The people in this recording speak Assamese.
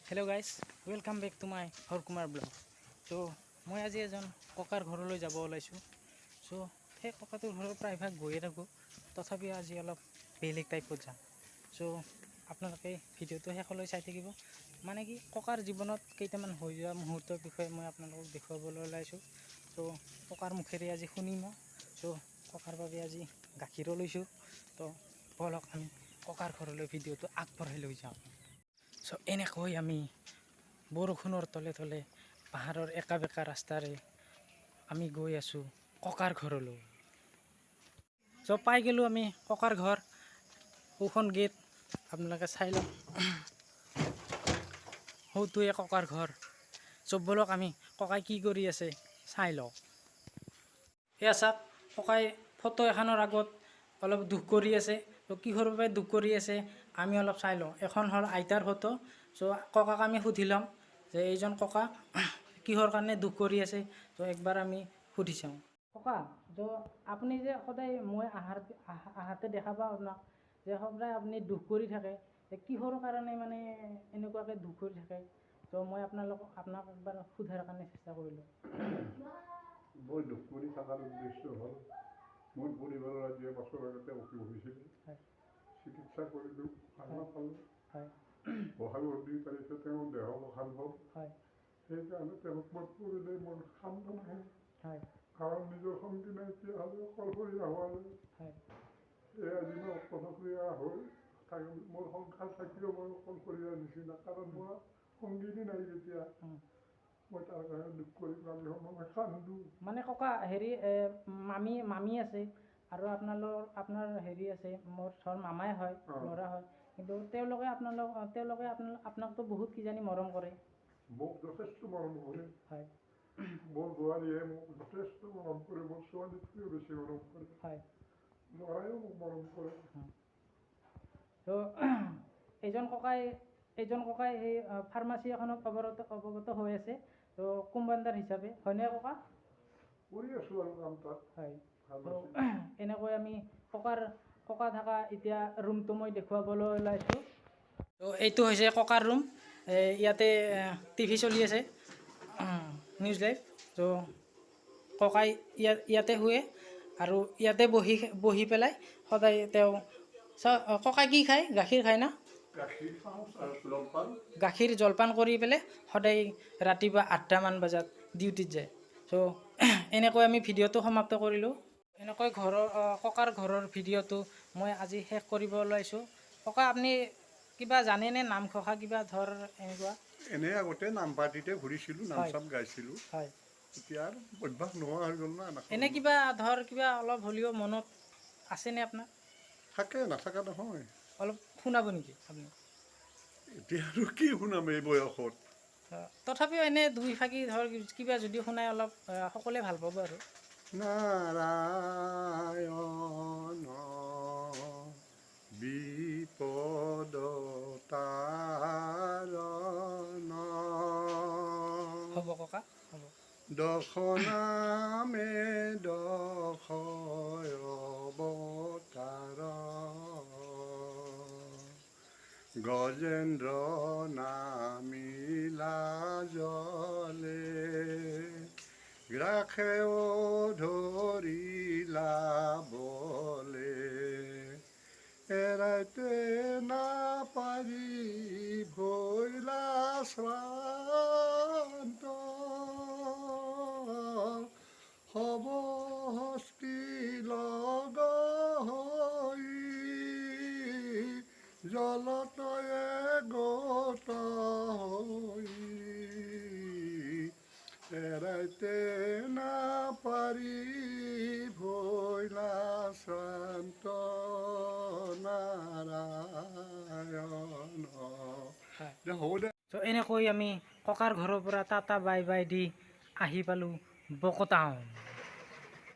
Hello guys, welcome back to my Horkumar blog. So মই আজি এজন ককাৰ ঘৰলৈ যাব ওলাইছোঁ। সো সেই ককাটোৰ ঘৰৰ প্ৰায়ভাগ গৈয়ে থাকোঁ, তথাপিও আজি অলপ বেলেগ টাইপত যাম। সো আপোনালোকে ভিডিঅ'টো শেষলৈ চাই থাকিব। মানে কি ককাৰ জীৱনত কেইটামান হৈ যোৱা মুহূৰ্তৰ বিষয়ে মই আপোনালোকক দেখুৱাবলৈ ওলাইছোঁ। সো ককাৰ মুখেৰে আজি শুনিম। সো ককাৰ বাবে আজি গাখীৰো লৈছোঁ। তো বলক আমি ককাৰ ঘৰলৈ ভিডিঅ'টো আগবঢ়াই লৈ যাওঁ। সো এনেকৈ আমি বৰষুণৰ তলে তলে পাহাৰৰ একা বেকা ৰাস্তাৰে আমি গৈ আছোঁ ককাৰ ঘৰলৈ। সো পাই গ'লোঁ আমি ককাৰ ঘৰ। সোখন গেট আপোনালোকে চাই লওক, সৌটোৱে ককাৰ ঘৰ। সো বলক আমি ককাই কি কৰি আছে চাই লওক। এয়া চাওক, ককাই ফটো এখনৰ আগত অলপ দুখ কৰি আছে। তো কিহৰ বাবে দুখ কৰি আছে আমি অলপ চাই লওঁ। এখন হ'ল আইতাৰ ফটো। সো ককাক আমি সুধি ল'ম যে এইজন ককা কিহৰ কাৰণে দুখ কৰি আছে। তো একবাৰ আমি সুধি চাওঁ। ককা, তো আপুনি যে সদায় মই আহাতে দেখা পাওঁ আপোনাক যে সদায় আপুনি দুখ কৰি থাকে, কিহৰ কাৰণে মানে এনেকুৱাকৈ দুখ কৰি থাকে। তো মই আপোনাক একবাৰ সোধাৰ কাৰণে চেষ্টা কৰিলোঁ। মই দুখ কৰি থকাৰ উদ্দেশ্য হ'ল মোৰ পৰিবাৰৰ আজি এবছৰ আগতে অসুখ হৈছিল। চিকিৎসা কৰিলোঁ, ভাল নাপালোঁ। বহাগ 2 তাৰিখে তেওঁৰ দেহ অৱসান হ'ল। সেইকাৰণে তেওঁক মই পৰিলে মোৰ শান্ত নাহে, কাৰণ নিজৰ সংগী নাই, তেতিয়াহ'লে অকলশৰীয়া হোৱা যায়। এই আজি মই অকলশৰীয়া হৈ থাকে, মোৰ সংসাৰ থাকিলেও মই অকলশৰীয়া নিচিনা, কাৰণ মোৰ সংগীনী নাই যেতিয়া। মই তাৰ কাৰণে দুখ কৰি পালে মই কান্দোঁ। মানে ককা হেৰি মামী আছে আৰু আপোনাৰ হেৰি আছে, মোৰ ধৰ মামাই হয়, ল'ৰা হয়, কিন্তু তেওঁলোকে আপোনাকতো বহুত কিজানি মৰম কৰে। মোক যথেষ্ট মৰম কৰে। মোৰ বোৱাৰীয়ে মোক যথেষ্ট মৰম কৰে, মোৰ ছোৱালীতকৈও বেছি মৰম কৰে। ল'ৰাইও মোক মৰম কৰে। তো এইজন ককাই এই ফাৰ্মাচী এখনত অৱগত হৈ আছে, তো কোম্পাউণ্ডাৰ হিচাপে, হয়নে ককা? কৰি আছোঁ আৰু কাম তাত। তো এনেকৈ আমি ককা থকা এতিয়া ৰুমটো মই দেখুৱাবলৈ ওলাইছোঁ। তো এইটো হৈছে ককাৰ ৰুম। ইয়াতে টিভি চলি আছে, নিউজ লাইভ। তো ককাই ইয়াতে শুৱে আৰু ইয়াতে বহি পেলাই সদায় তেওঁ ককাই কি খায়? গাখীৰ খায় না? গাখীৰ জলপান কৰি পেলাই সদায় ৰাতিপুৱা 8টামান বজাত ডিউটিত যায়। তো এনেকৈ আমি ভিডিঅ'টো সমাপ্ত কৰিলোঁ। এনেকৈ ককাৰ ঘৰৰ ভিডিঅ'টো মই আজি শেষ কৰিব ওলাইছোঁ। ককা, আপুনি কিবা জানেনে নামঘোষা কিবা ধৰ এনেকুৱা? এনেই আগতে নাম পাৰ্টিতে ঘূৰিছিলোঁ, নাম চাম গাইছিলোঁ। এতিয়া আৰু অভ্যাস নোহোৱা হৈ গ'ল না। এনে কিবা ধৰ কিবা অলপ হ'লেও মনত আছেনে আপোনাৰ? থাকে, নাথাকা নহয়। অলপ শুনাব নেকি আপুনি? এতিয়া আৰু কি শুনাম এই বয়সত। তথাপিও এনে দুই ফাকি ধৰ কিবা যদি শুনাই অলপ সকলোৱে ভাল পাব আৰু। নাৰায়ণ বিপদ তাৰণ, হ'ব ককা, হ'ব। দশনামে দশয় অৱতাৰ, গজেন্দ্ৰ নামিলা জলে, গ্ৰাসেও ধৰিলা বলে, এৰাইতে নাপাৰি ভৈলা শ্ৰান্ত, হ'ব হস্তি লগ হৈ, জলতয়ে গত হৈ, এৰাইতে নাপাৰি ভৈলা শ্ৰান্ত, নাৰায়ণ। হ'ব দে। তো এনেকৈ আমি ককাৰ ঘৰৰ পৰা টাটা বাই বাই দি আহি পালোঁ বকটাও।